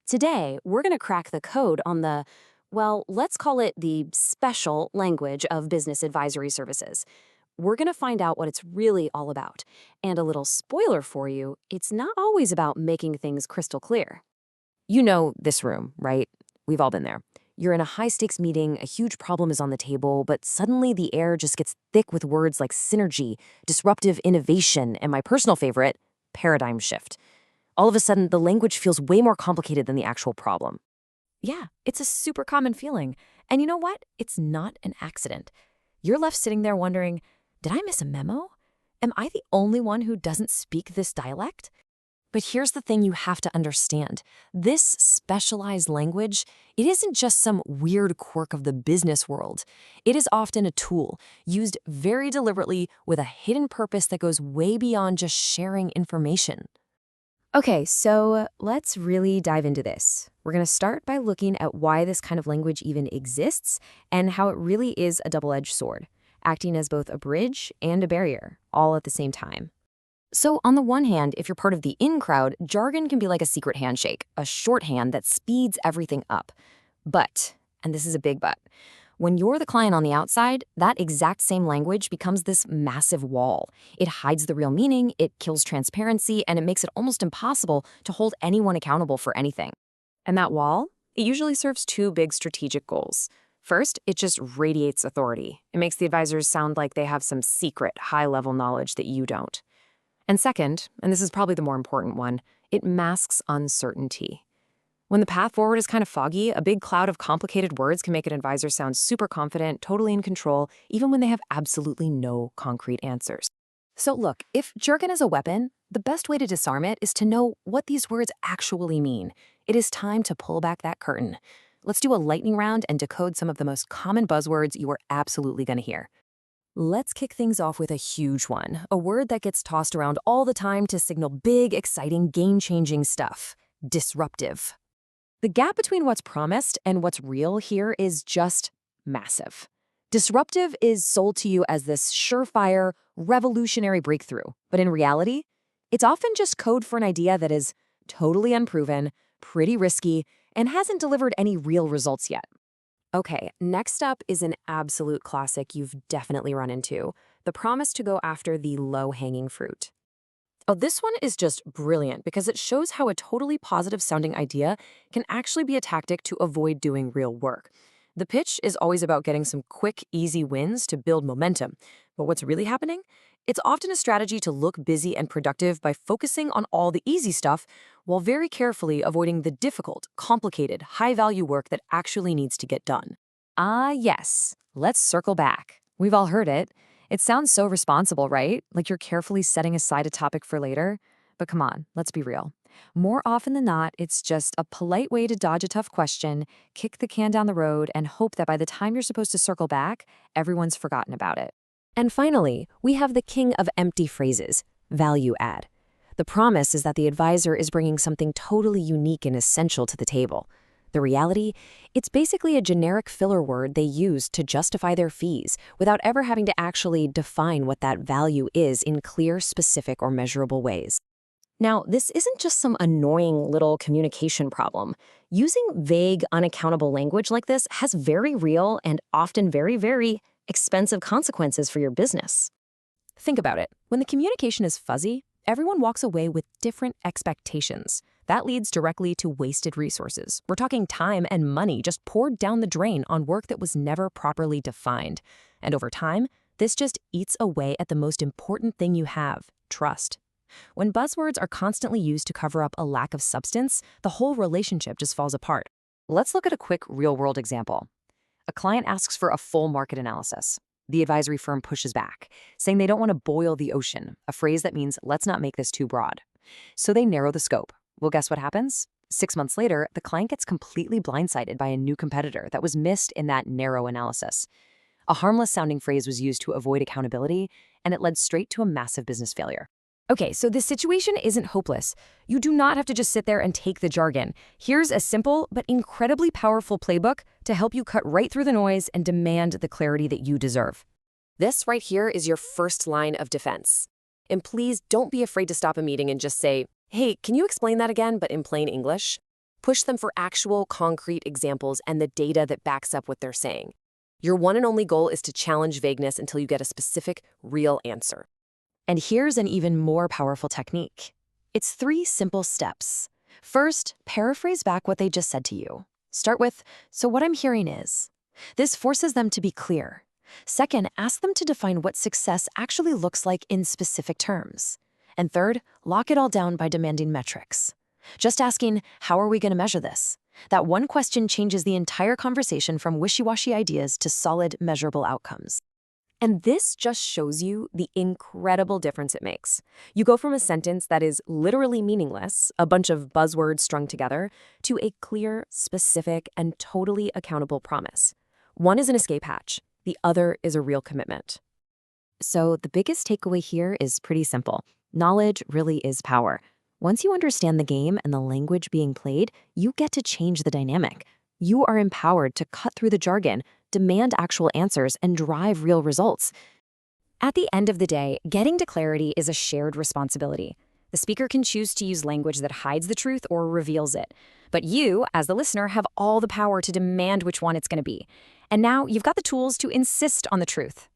Today, we're going to crack the code on let's call it the special language of business advisory services. We're going to find out what it's really all about. And a little spoiler for you, it's not always about making things crystal clear. You know this room, right? We've all been there. You're in a high-stakes meeting, a huge problem is on the table, but suddenly the air just gets thick with words like synergy, disruptive innovation, and my personal favorite, paradigm shift. All of a sudden, the language feels way more complicated than the actual problem. Yeah, it's a super common feeling. And you know what? It's not an accident. You're left sitting there wondering, did I miss a memo? Am I the only one who doesn't speak this dialect? But here's the thing you have to understand. This specialized language, it isn't just some weird quirk of the business world. It is often a tool, used very deliberately with a hidden purpose that goes way beyond just sharing information. Okay, so let's really dive into this. We're going to start by looking at why this kind of language even exists and how it really is a double-edged sword, acting as both a bridge and a barrier, all at the same time. So on the one hand, if you're part of the in crowd, jargon can be like a secret handshake, a shorthand that speeds everything up. But, and this is a big but, when you're the client on the outside, that exact same language becomes this massive wall. It hides the real meaning, it kills transparency, and it makes it almost impossible to hold anyone accountable for anything. And that wall, it usually serves two big strategic goals. First, it just radiates authority. It makes the advisors sound like they have some secret, high-level knowledge that you don't. And second, and this is probably the more important one, it masks uncertainty. When the path forward is kind of foggy, a big cloud of complicated words can make an advisor sound super confident, totally in control, even when they have absolutely no concrete answers. So look, if jargon is a weapon, the best way to disarm it is to know what these words actually mean. It is time to pull back that curtain. Let's do a lightning round and decode some of the most common buzzwords you are absolutely going to hear. Let's kick things off with a huge one, a word that gets tossed around all the time to signal big, exciting, game-changing stuff: disruptive. The gap between what's promised and what's real here is just massive. Disruptive is sold to you as this surefire, revolutionary breakthrough, but in reality, it's often just code for an idea that is totally unproven, pretty risky, and hasn't delivered any real results yet. Okay, next up is an absolute classic you've definitely run into: the promise to go after the low-hanging fruit. Oh, this one is just brilliant because it shows how a totally positive-sounding idea can actually be a tactic to avoid doing real work. The pitch is always about getting some quick, easy wins to build momentum. But what's really happening? It's often a strategy to look busy and productive by focusing on all the easy stuff while very carefully avoiding the difficult, complicated, high-value work that actually needs to get done. Ah, yes. Let's circle back. We've all heard it. It sounds so responsible, right? Like you're carefully setting aside a topic for later. But come on, let's be real. More often than not, it's just a polite way to dodge a tough question, kick the can down the road, and hope that by the time you're supposed to circle back, everyone's forgotten about it. And finally, we have the king of empty phrases: value add. The promise is that the advisor is bringing something totally unique and essential to the table. The reality? It's basically a generic filler word they use to justify their fees without ever having to actually define what that value is in clear, specific, or measurable ways. Now, this isn't just some annoying little communication problem. Using vague, unaccountable language like this has very real and often very, very expensive consequences for your business. Think about it. When the communication is fuzzy, everyone walks away with different expectations. That leads directly to wasted resources. We're talking time and money just poured down the drain on work that was never properly defined. And over time, this just eats away at the most important thing you have: trust. When buzzwords are constantly used to cover up a lack of substance, the whole relationship just falls apart. Let's look at a quick real-world example. A client asks for a full market analysis. The advisory firm pushes back, saying they don't want to boil the ocean, a phrase that means let's not make this too broad. So they narrow the scope. Well, guess what happens? 6 months later, the client gets completely blindsided by a new competitor that was missed in that narrow analysis. A harmless-sounding phrase was used to avoid accountability, and it led straight to a massive business failure. Okay, so this situation isn't hopeless. You do not have to just sit there and take the jargon. Here's a simple but incredibly powerful playbook to help you cut right through the noise and demand the clarity that you deserve. This right here is your first line of defense. And please don't be afraid to stop a meeting and just say, "Hey, can you explain that again, but in plain English?" Push them for actual, concrete examples and the data that backs up what they're saying. Your one and only goal is to challenge vagueness until you get a specific, real answer. And here's an even more powerful technique. It's 3 simple steps. First, paraphrase back what they just said to you. Start with, "So what I'm hearing is." This forces them to be clear. Second, ask them to define what success actually looks like in specific terms. And third, lock it all down by demanding metrics. Just asking, "How are we going to measure this?" That one question changes the entire conversation from wishy-washy ideas to solid, measurable outcomes. And this just shows you the incredible difference it makes. You go from a sentence that is literally meaningless, a bunch of buzzwords strung together, to a clear, specific, and totally accountable promise. One is an escape hatch. The other is a real commitment. So the biggest takeaway here is pretty simple. Knowledge really is power. Once you understand the game and the language being played, you get to change the dynamic. You are empowered to cut through the jargon, demand actual answers, and drive real results. At the end of the day, getting to clarity is a shared responsibility. The speaker can choose to use language that hides the truth or reveals it. But you, as the listener, have all the power to demand which one it's going to be. And now you've got the tools to insist on the truth.